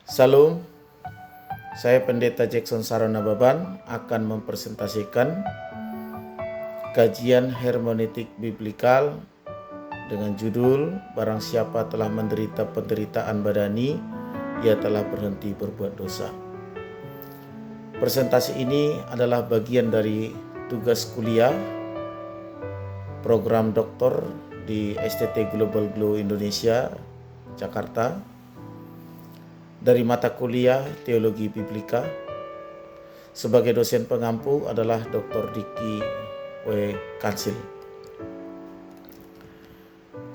Salam, saya Pendeta Jackson Sarana Baban akan mempresentasikan kajian hermeneutik biblikal dengan judul Barang siapa telah menderita penderitaan badani, ia telah berhenti berbuat dosa. Presentasi ini adalah bagian dari tugas kuliah program doktor di STT Global Glow Indonesia, Jakarta, dari mata kuliah Teologi Biblika. Sebagai dosen pengampu adalah Dr. Diki W. Kansil.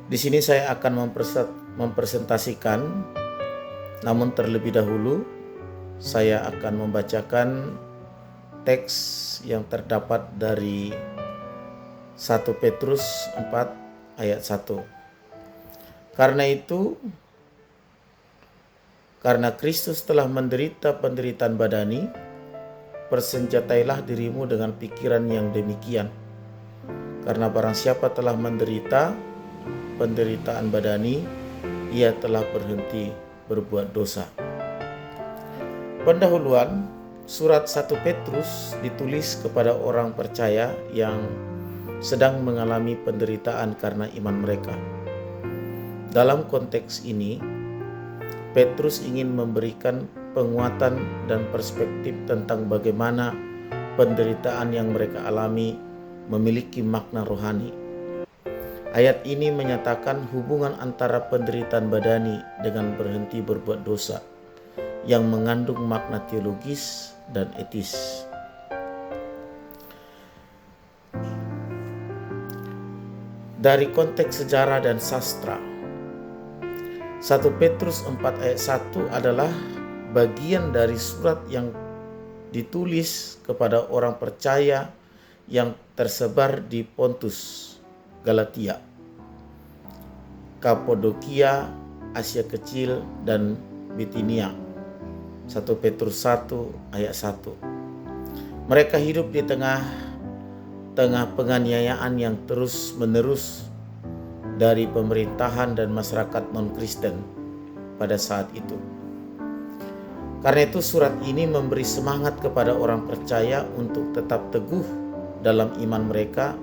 Di sini saya akan mempresentasikan, namun terlebih dahulu saya akan membacakan teks yang terdapat dari 1 Petrus 4 ayat 1. Karena Kristus telah menderita penderitaan badani, persenjatailah dirimu dengan pikiran yang demikian. Karena barang siapa telah menderita penderitaan badani, ia telah berhenti berbuat dosa. Pendahuluan, surat 1 Petrus ditulis kepada orang percaya yang sedang mengalami penderitaan karena iman mereka. Dalam konteks ini, Petrus ingin memberikan penguatan dan perspektif tentang bagaimana penderitaan yang mereka alami memiliki makna rohani. Ayat ini menyatakan hubungan antara penderitaan badani dengan berhenti berbuat dosa yang mengandung makna teologis dan etis. Dari konteks sejarah dan sastra, 1 Petrus 4 ayat 1 adalah bagian dari surat yang ditulis kepada orang percaya yang tersebar di Pontus, Galatia, Kapadokia, Asia Kecil, dan Bitinia. 1 Petrus 1 ayat 1. Mereka hidup di tengah penganiayaan yang terus-menerus dari pemerintahan dan masyarakat non-Kristen pada saat itu. Karena itu surat ini memberi semangat kepada orang percaya untuk tetap teguh dalam iman mereka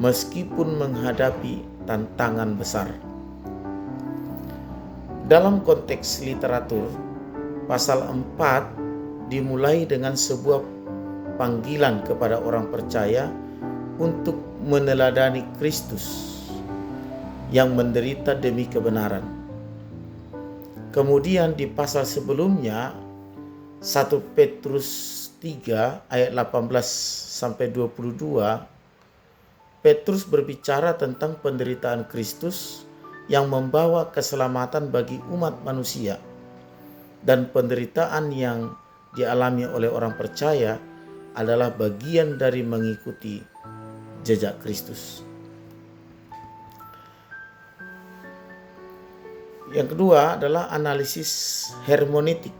meskipun menghadapi tantangan besar. Dalam konteks literatur, pasal 4 dimulai dengan sebuah panggilan kepada orang percaya untuk meneladani Kristus yang menderita demi kebenaran. Kemudian di pasal sebelumnya, 1 Petrus 3 ayat 18 sampai 22, Petrus berbicara tentang penderitaan Kristus yang membawa keselamatan bagi umat manusia, dan penderitaan yang dialami oleh orang percaya adalah bagian dari mengikuti jejak Kristus. Yang kedua adalah analisis hermeneutik.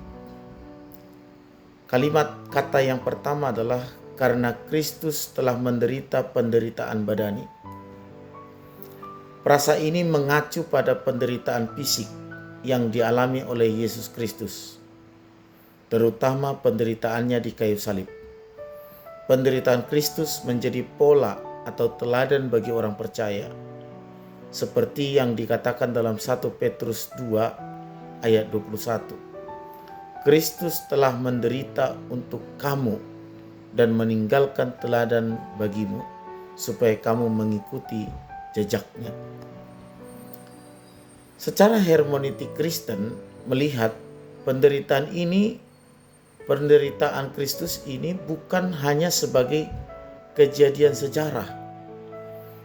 Kalimat kata yang pertama adalah karena Kristus telah menderita penderitaan badani. Frasa ini mengacu pada penderitaan fisik yang dialami oleh Yesus Kristus, terutama penderitaannya di kayu salib. Penderitaan Kristus menjadi pola atau teladan bagi orang percaya, seperti yang dikatakan dalam 1 Petrus 2 ayat 21. Kristus telah menderita untuk kamu dan meninggalkan teladan bagimu, supaya kamu mengikuti jejaknya. Secara hermeneutik Kristen melihat penderitaan Kristus ini bukan hanya sebagai kejadian sejarah,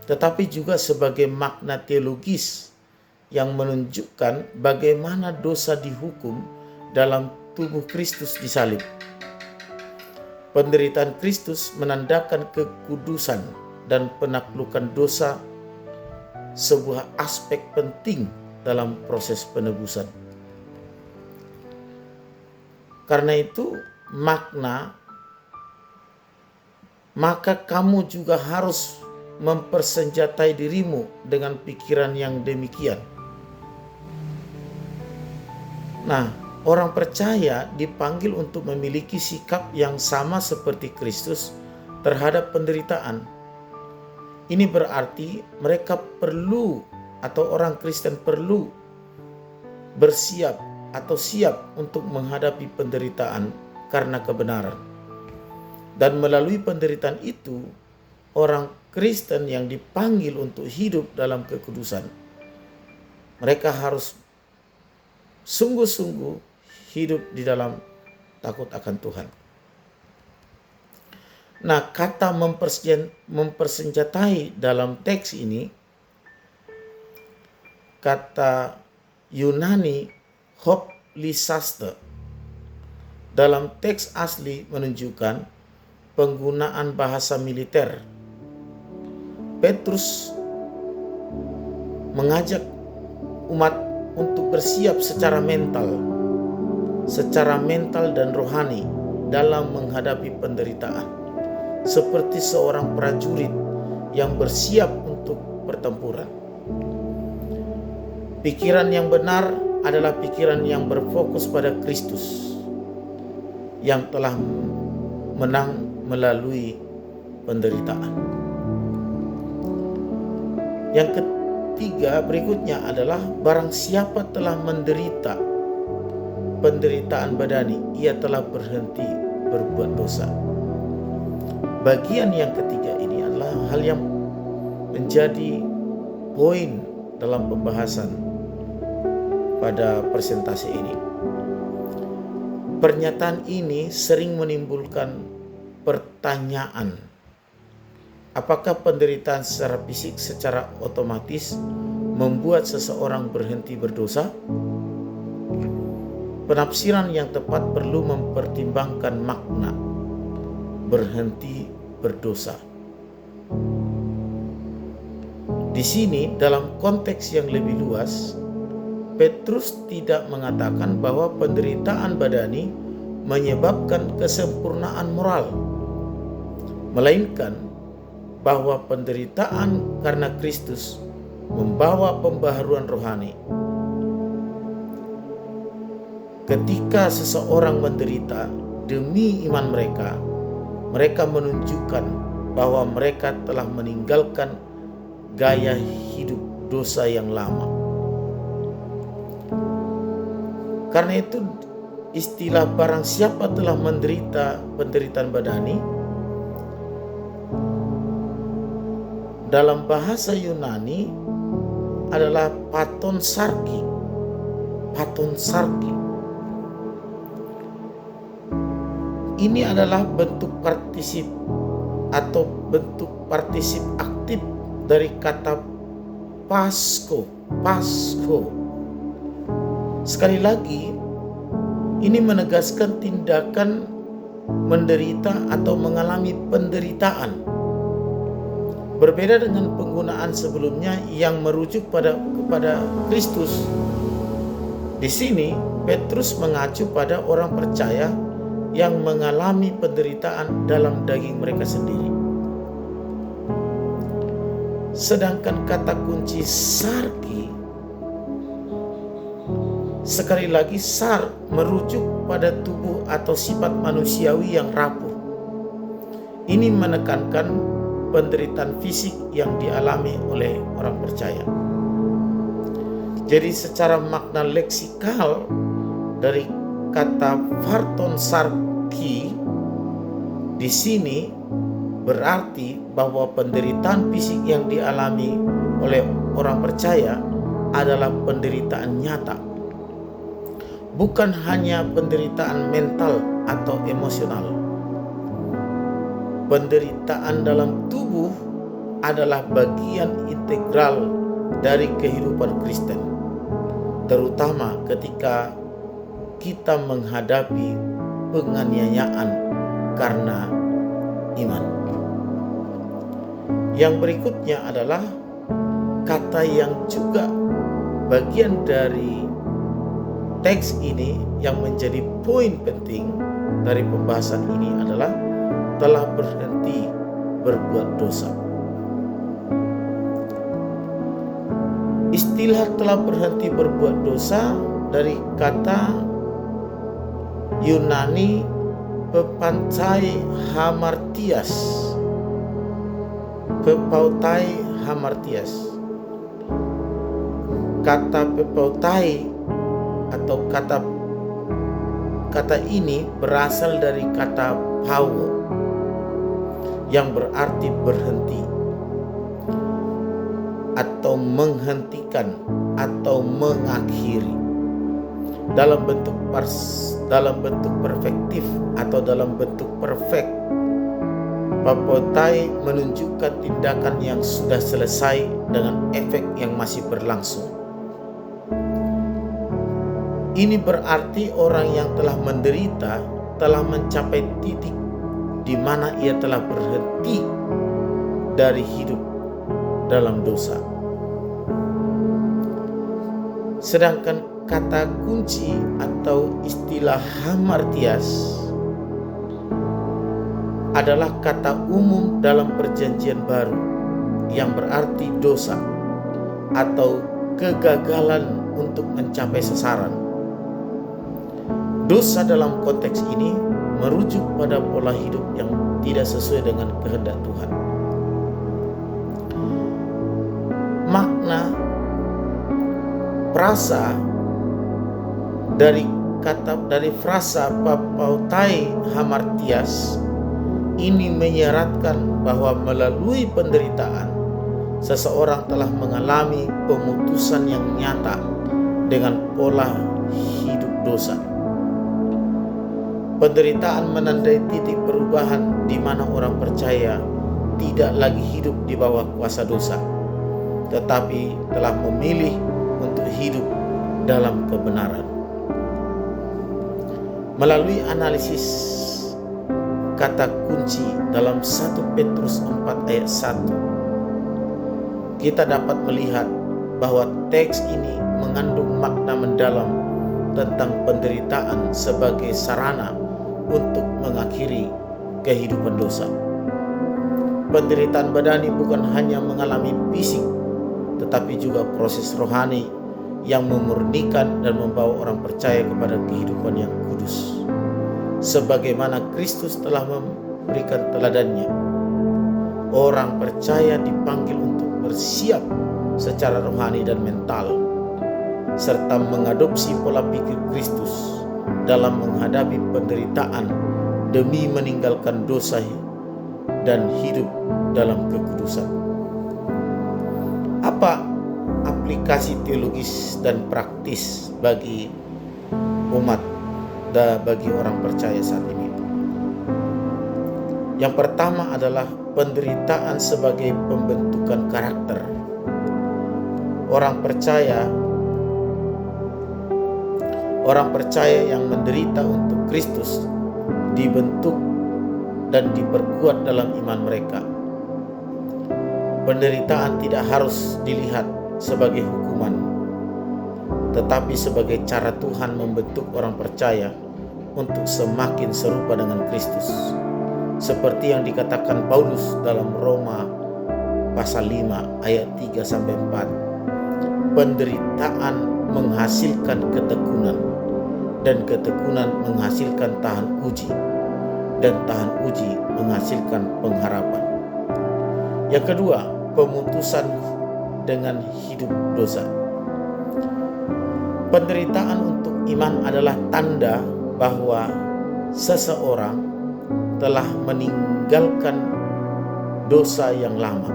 tetapi juga sebagai makna teologis yang menunjukkan bagaimana dosa dihukum dalam tubuh Kristus di salib. Penderitaan Kristus menandakan kekudusan dan penaklukan dosa, sebuah aspek penting dalam proses penebusan. Karena itu maka kamu juga harus mempersenjatai dirimu dengan pikiran yang demikian. Nah, Orang percaya dipanggil untuk memiliki sikap yang sama seperti Kristus terhadap penderitaan. Ini berarti mereka perlu, atau orang Kristen perlu bersiap atau siap untuk menghadapi penderitaan karena kebenaran. Dan melalui penderitaan itu, orang Kristen yang dipanggil untuk hidup dalam kekudusan, mereka harus sungguh-sungguh hidup di dalam takut akan Tuhan. Nah, kata mempersenjatai dalam teks ini, kata Yunani hoplisaste, dalam teks asli menunjukkan penggunaan bahasa militer. Petrus mengajak umat untuk bersiap secara mental dan rohani dalam menghadapi penderitaan, seperti seorang prajurit yang bersiap untuk pertempuran. Pikiran yang benar adalah pikiran yang berfokus pada Kristus yang telah menang melalui penderitaan. Yang ketiga berikutnya adalah barang siapa telah menderita penderitaan badani, ia telah berhenti berbuat dosa. Bagian yang ketiga ini adalah hal yang menjadi poin dalam pembahasan pada presentasi ini. Pernyataan ini sering menimbulkan pertanyaan, apakah penderitaan secara fisik secara otomatis membuat seseorang berhenti berdosa? Penafsiran yang tepat perlu mempertimbangkan makna berhenti berdosa. Di sini dalam konteks yang lebih luas, Petrus tidak mengatakan bahwa penderitaan badani menyebabkan kesempurnaan moral, melainkan bahwa penderitaan karena Kristus membawa pembaharuan rohani. Ketika seseorang menderita demi iman mereka, mereka menunjukkan bahwa mereka telah meninggalkan gaya hidup dosa yang lama. Karena itu istilah barang siapa telah menderita penderitaan badani dalam bahasa Yunani adalah paton sarki. Ini adalah bentuk partisip aktif dari kata Pasko. Sekali lagi, ini menegaskan tindakan menderita atau mengalami penderitaan. Berbeda dengan penggunaan sebelumnya yang merujuk kepada Kristus. Di sini Petrus mengacu pada orang percaya yang mengalami penderitaan dalam daging mereka sendiri. Sedangkan kata kunci sarki, sekali lagi sar merujuk pada tubuh atau sifat manusiawi yang rapuh. Ini menekankan penderitaan fisik yang dialami oleh orang percaya. Jadi secara makna leksikal dari kata farton sarki di sini berarti bahwa penderitaan fisik yang dialami oleh orang percaya adalah penderitaan nyata, bukan hanya penderitaan mental atau emosional. Penderitaan dalam tubuh adalah bagian integral dari kehidupan Kristen, terutama ketika kita menghadapi penganiayaan karena iman. Yang berikutnya adalah kata yang juga bagian dari teks ini yang menjadi poin penting dari pembahasan ini adalah telah berhenti berbuat dosa. Istilah telah berhenti berbuat dosa dari kata Yunani pepautai hamartias. Pepautai hamartias. Kata pepautai atau kata ini berasal dari kata pauo yang berarti berhenti atau menghentikan atau mengakhiri dalam bentuk perfektif atau dalam bentuk perfect. Pepautai menunjukkan tindakan yang sudah selesai dengan efek yang masih berlangsung. Ini berarti orang yang telah menderita telah mencapai titik di mana ia telah berhenti dari hidup dalam dosa. Sedangkan kata kunci atau istilah hamartias adalah kata umum dalam Perjanjian Baru yang berarti dosa atau kegagalan untuk mencapai sasaran. Dosa dalam konteks ini merujuk pada pola hidup yang tidak sesuai dengan kehendak Tuhan. Makna frasa dari frasa pepautai hamartias ini menyeratkan bahwa melalui penderitaan seseorang telah mengalami pemutusan yang nyata dengan pola hidup dosa. Penderitaan menandai titik perubahan di mana orang percaya tidak lagi hidup di bawah kuasa dosa, tetapi telah memilih untuk hidup dalam kebenaran. Melalui analisis kata kunci dalam 1 Petrus 4 ayat 1, kita dapat melihat bahwa teks ini mengandung makna mendalam tentang penderitaan sebagai sarana untuk mengakhiri kehidupan dosa. Penderitaan badani bukan hanya mengalami fisik, tetapi juga proses rohani yang memurnikan dan membawa orang percaya kepada kehidupan yang kudus. Sebagaimana Kristus telah memberikan teladannya, orang percaya dipanggil untuk bersiap secara rohani dan mental, serta mengadopsi pola pikir Kristus dalam menghadapi penderitaan demi meninggalkan dosa dan hidup dalam kekudusan. Apa aplikasi teologis dan praktis bagi umat dan bagi orang percaya saat ini? Yang pertama adalah penderitaan sebagai pembentukan karakter. Orang percaya yang menderita untuk Kristus dibentuk dan diperkuat dalam iman mereka. Penderitaan tidak harus dilihat sebagai hukuman, tetapi sebagai cara Tuhan membentuk orang percaya untuk semakin serupa dengan Kristus. Seperti yang dikatakan Paulus dalam Roma pasal 5 ayat 3-4. Penderitaan menghasilkan ketekunan, dan ketekunan menghasilkan tahan uji, dan tahan uji menghasilkan pengharapan. Yang kedua, pemutusan dengan hidup dosa. Penderitaan untuk iman adalah tanda bahwa seseorang telah meninggalkan dosa yang lama.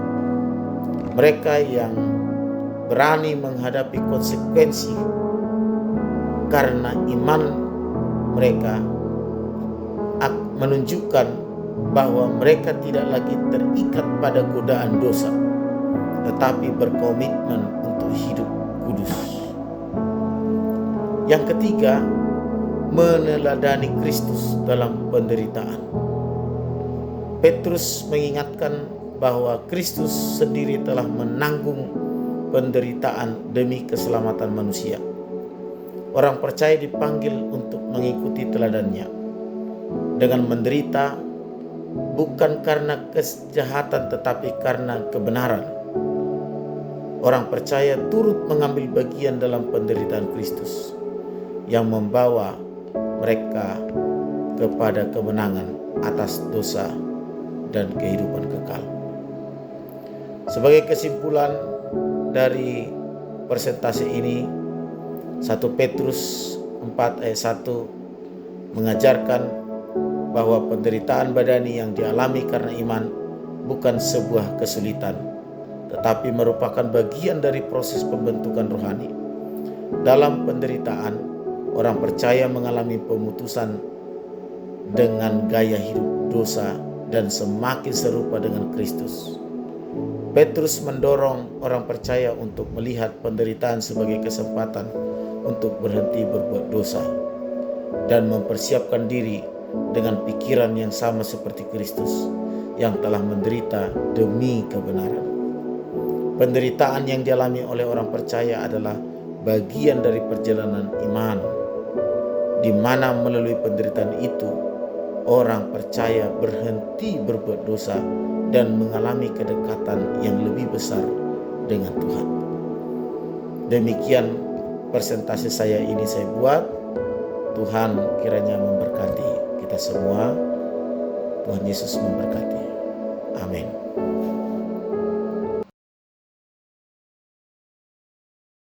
Mereka yang berani menghadapi konsekuensi karena iman mereka menunjukkan bahwa mereka tidak lagi terikat pada godaan dosa, tetapi berkomitmen untuk hidup kudus. Yang ketiga, meneladani Kristus dalam penderitaan. Petrus mengingatkan bahwa Kristus sendiri telah menanggung penderitaan demi keselamatan manusia. Orang percaya dipanggil untuk mengikuti teladannya dengan menderita bukan karena kejahatan tetapi karena kebenaran. Orang percaya turut mengambil bagian dalam penderitaan Kristus yang membawa mereka kepada kemenangan atas dosa dan kehidupan kekal. Sebagai kesimpulan dari presentasi ini, 1 Petrus 4 ayat 1 mengajarkan bahwa penderitaan badani yang dialami karena iman bukan sebuah kesulitan, tetapi merupakan bagian dari proses pembentukan rohani. Dalam penderitaan, orang percaya mengalami pemutusan dengan gaya hidup dosa dan semakin serupa dengan Kristus. Petrus mendorong orang percaya untuk melihat penderitaan sebagai kesempatan untuk berhenti berbuat dosa dan mempersiapkan diri dengan pikiran yang sama seperti Kristus yang telah menderita demi kebenaran. Penderitaan yang dialami oleh orang percaya adalah bagian dari perjalanan iman, di mana melalui penderitaan itu orang percaya berhenti berbuat dosa dan mengalami kedekatan yang lebih besar dengan Tuhan. Demikian presentasi saya ini saya buat. Tuhan kiranya memberkati kita semua. Tuhan Yesus memberkati. Amin.